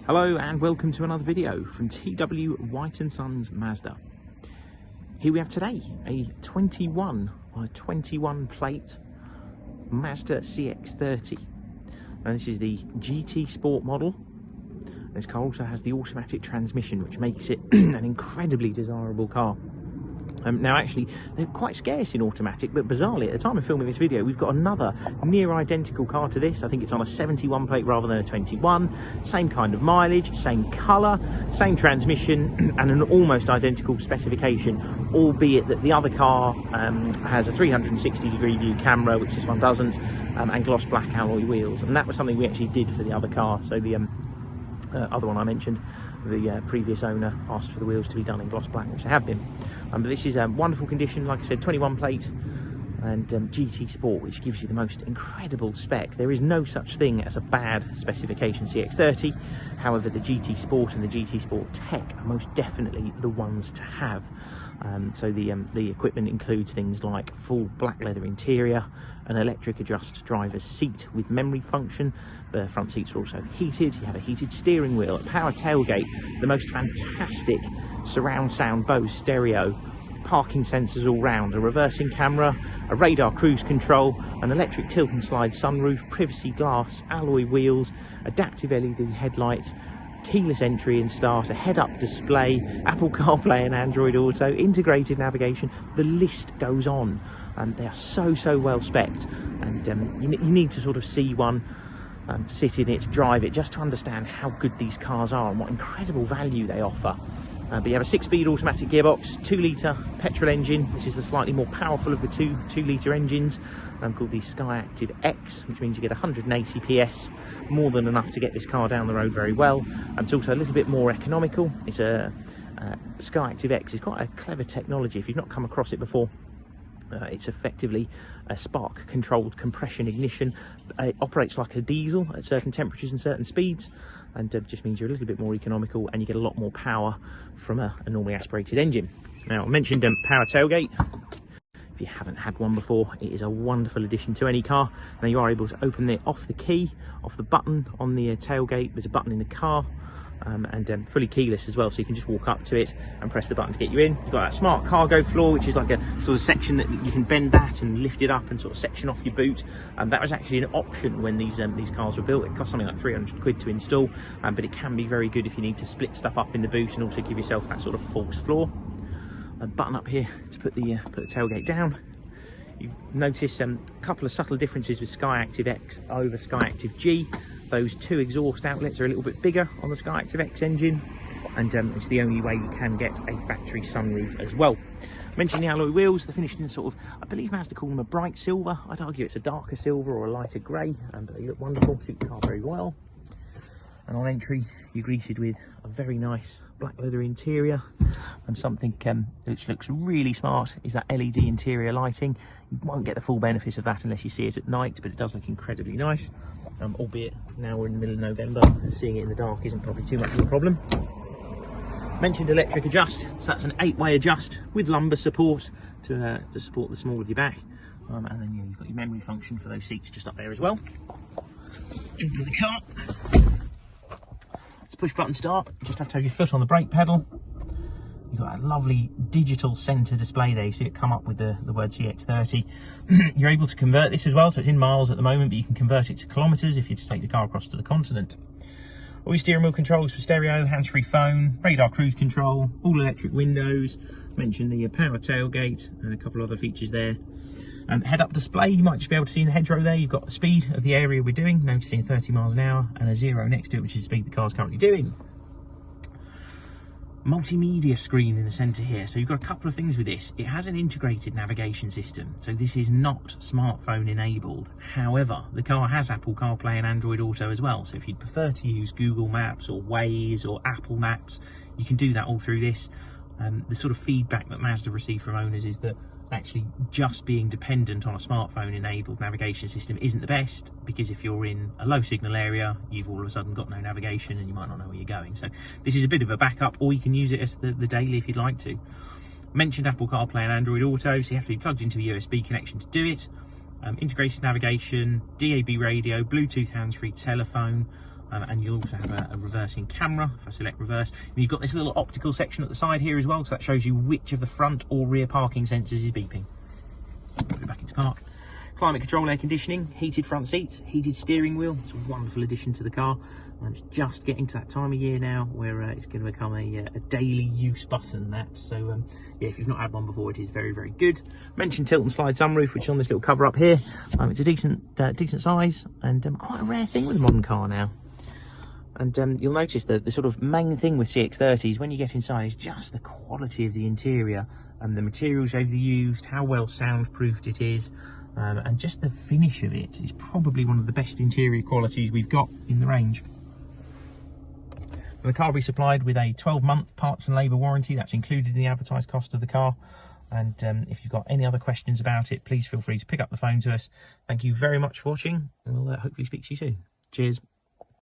Hello and welcome to another video from TW White & Sons Mazda. Here we have today a 21 plate Mazda CX-30. And this is the GT Sport model. This car also has the automatic transmission, which makes it an incredibly desirable car. Now actually, they're quite scarce in automatic, but bizarrely, at the time of filming this video, we've got another near identical car to this. I think it's on a 71 plate rather than a 21. Same kind of mileage, same colour, same transmission, and an almost identical specification, albeit that the other car has a 360-degree view camera, which this one doesn't, and gloss black alloy wheels. And that was something we actually did for the other car. So the other one I mentioned, the previous owner asked for the wheels to be done in gloss black, which they have been. But this is a wonderful condition, like I said, 21 plate and GT Sport, which gives you the most incredible spec. There is no such thing as a bad specification CX-30. However, the GT Sport and the GT Sport Tech are most definitely the ones to have. So the equipment includes things like full black leather interior, an electric adjust driver's seat with memory function. The front seats are also heated. You have a heated steering wheel, a power tailgate, the most fantastic surround sound Bose stereo, parking sensors all round, a reversing camera, a radar cruise control, an electric tilt and slide sunroof, privacy glass, alloy wheels, adaptive LED headlight, keyless entry and start, a head-up display, Apple CarPlay and Android Auto, integrated navigation. The list goes on, and they are so well spec'd, and you need to sort of see one, sit in it, drive it, just to understand how good these cars are and what incredible value they offer. But you have a 6-speed automatic gearbox, 2-litre petrol engine. This is the slightly more powerful of the two 2-litre engines, called the SKYACTIV X, which means you get 180 PS, more than enough to get this car down the road very well. And it's also a little bit more economical. It's a SKYACTIV X is quite a clever technology. If you've not come across it before, it's effectively a spark controlled compression ignition. It operates like a diesel at certain temperatures and certain speeds, and just means you're a little bit more economical and you get a lot more power from a normally aspirated engine. Now, I mentioned power tailgate. If you haven't had one before, it is a wonderful addition to any car. Now, you are able to open it off the key, off the button on the tailgate. There's a button in the car, and fully keyless as well, so you can just walk up to it and press the button to get you in. You've got that smart cargo floor, which is like a sort of section that you can bend that and lift it up and sort of section off your boot. And that was actually an option when these cars were built. It cost something like 300 quid to install, but it can be very good if you need to split stuff up in the boot and also give yourself that sort of false floor. A button up here to put the tailgate down. You notice a couple of subtle differences with SKYACTIV X over SKYACTIV G. Those two exhaust outlets are a little bit bigger on the SKYACTIV X engine, and it's the only way you can get a factory sunroof as well. I mentioned the alloy wheels. They're finished in sort of, I believe Mazda call them a bright silver. I'd argue it's a darker silver or a lighter grey, but they look wonderful, suit the car very well. And on entry, you're greeted with a very nice black leather interior, and something which looks really smart is that LED interior lighting. You won't get the full benefit of that unless you see it at night, but it does look incredibly nice. Albeit now we're in the middle of November, seeing it in the dark isn't probably too much of a problem. Mentioned electric adjust, so that's an 8-way adjust with lumbar support to support the small of your back, and then you've got your memory function for those seats just up there as well. Jump into the car. It's push button start. You just have to have your foot on the brake pedal. You've got a lovely digital centre display there. You see it come up with the word CX-30. You're able to convert this as well, so it's in miles at the moment, but you can convert it to kilometres if you're to take the car across to the continent. All your steering wheel controls for stereo, hands-free phone, radar cruise control, all electric windows. Mentioned the power tailgate and a couple of other features there. Head-up display, you might just be able to see in the hedgerow there, you've got the speed of the area we're doing, noticing 30 miles an hour, and a 0 next to it, which is the speed the car's currently doing. Multimedia screen in the centre here, so you've got a couple of things with this. It has an integrated navigation system, so this is not smartphone enabled. However, the car has Apple CarPlay and Android Auto as well, so if you'd prefer to use Google Maps or Waze or Apple Maps, you can do that all through this. The sort of feedback that Mazda received from owners is that actually just being dependent on a smartphone enabled navigation system isn't the best, because if you're in a low signal area, you've all of a sudden got no navigation and you might not know where you're going. So this is a bit of a backup, or you can use it as the daily if you'd like to. Mentioned Apple CarPlay and Android Auto, so you have to be plugged into a USB connection to do it. Integrated navigation, DAB radio, Bluetooth hands-free telephone, and you'll also have a reversing camera if I select reverse. And you've got this little optical section at the side here as well, so that shows you which of the front or rear parking sensors is beeping. Put it back into park. Climate control, air conditioning, heated front seats, heated steering wheel. It's a wonderful addition to the car, and it's just getting to that time of year now where it's going to become a daily use button. That so yeah, if you've not had one before, it is very, very good. Mentioned tilt and slide sunroof, which is on this little cover up here. It's a decent size, and quite a rare thing with a modern car now. And you'll notice that the sort of main thing with CX-30s when you get inside is just the quality of the interior and the materials they've used, how well soundproofed it is. And just the finish of it is probably one of the best interior qualities we've got in the range. And the car will be supplied with a 12-month parts and labour warranty. That's included in the advertised cost of the car. And if you've got any other questions about it, please feel free to pick up the phone to us. Thank you very much for watching, and we'll hopefully speak to you soon. Cheers.